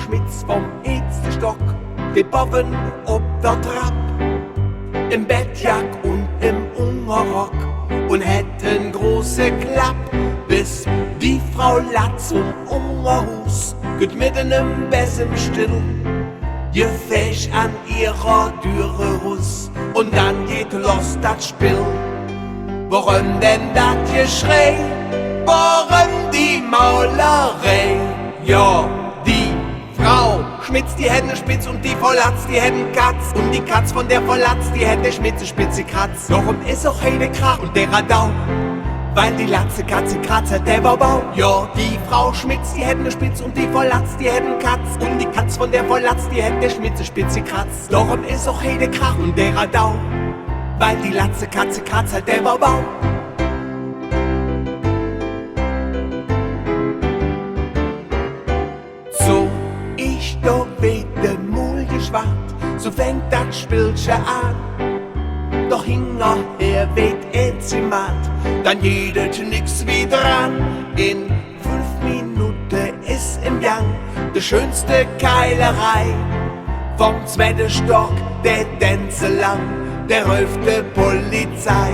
Schmitz vom ersten Stock, die Boven ob der Trapp, im Bettjack und im Unterrock und hätten große Klapp, bis die Frau Latz um Ungerhus geht mitten im Bessen still, gefäsch an ihrer Türe Russ und dann geht los das Spiel. Warum denn das Geschrei? Warum die Maulerei? Ja, die Frau Schmitz, die Hände spitz und die Frau Latz, die Hände Katz. Und die Katz von der Frau Latz, die Hände spitze, spitze Kratz. Darum ist auch Heide Krach und der Radau, weil die Latze Katze kratzt, der Baubau. Ja, die Frau Schmitz, die Hände spitz und die Frau Latz, die Hände Katz. Und die Katz von der Frau Latz, die Hände spitze, spitze Kratz. Darum ist auch Heide Krach und der Radau, weil die Latze Katze kratzt, der Baubau. So ich doch wieder Mul geschwart, so fängt das Spielchen an. Doch hinterher weht Enzimat, dann jedet nix wie dran. In 5 Minuten ist im Gang die schönste Keilerei. Vom zweiten Stock der Tänze lang, der röfte Polizei.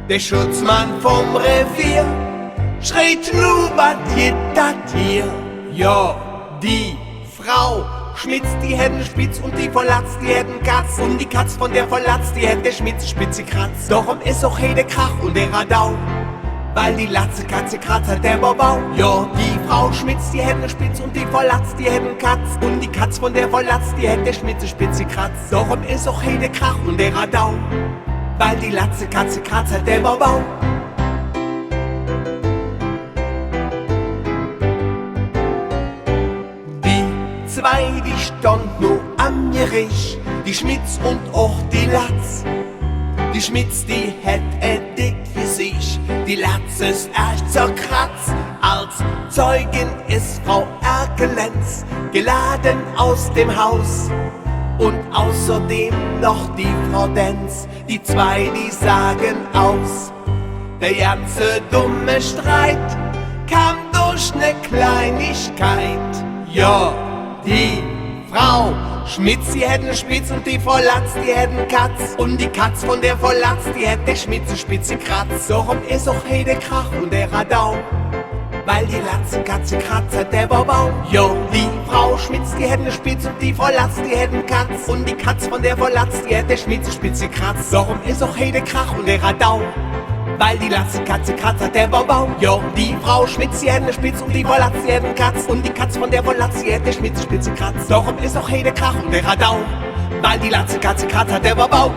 Der Schutzmann vom Revier schreit nur, was geht das hier? Ja, die Frau Schmitz, die Hände spitz und die Frau Latz, die Hände Katz. Und die Katz von der Frau Latz, die Hände Schmitz, spitze Kratz. Darum ist auch Heide Krach und der Radau, weil die Latze Katze kratzt, der Baubau. Ja, die Frau Schmitz, die Hände spitz und die Frau Latz, die Hände Katz. Und die Katz von der Frau Latz, die Hände Schmitz, spitze Kratz. Darum ist auch Heide Krach und der Radau, weil die Latze Katze kratzt, der Baubau. Zwei, die stand nur am Gericht, die Schmitz und auch die Latz. Die Schmitz, die hätt dick Gesicht, die Latz ist echt zerkratzt. Als Zeugin ist Frau Erkelenz geladen aus dem Haus. Und außerdem noch die Frau Denz, die zwei, die sagen aus. Der ganze dumme Streit kam durch ne Kleinigkeit. Ja, die Frau Schmitz, die hätten Spitz und die Frau Latz, die hätten Katz. Und die Katz von der Frau Latz, die hätte der Schmitze spitze Kratz. Darum ist auch Heide Krach und der Radau, weil die Latze Katze kratzt, der Baubau. Jo, die Frau Schmitz, die hätten Spitz und die Frau Latz, die hätten Katz. Und die Katz von der Frau Latz, die hätte der Schmitze spitze Kratz. Darum ist auch Heide Krach und der Radau, weil die Latze Katze kratzt, der Baubau. Jo, die Frau Schmitz, die Hände spitz und die Frau Latz, die Hände Katz. Und die Katz von der Frau Latz, die hätte Schmitze spitze Kratz. Darum ist auch Heide Krach und der Radau, weil die Latze Katze kratzt, der Baubau.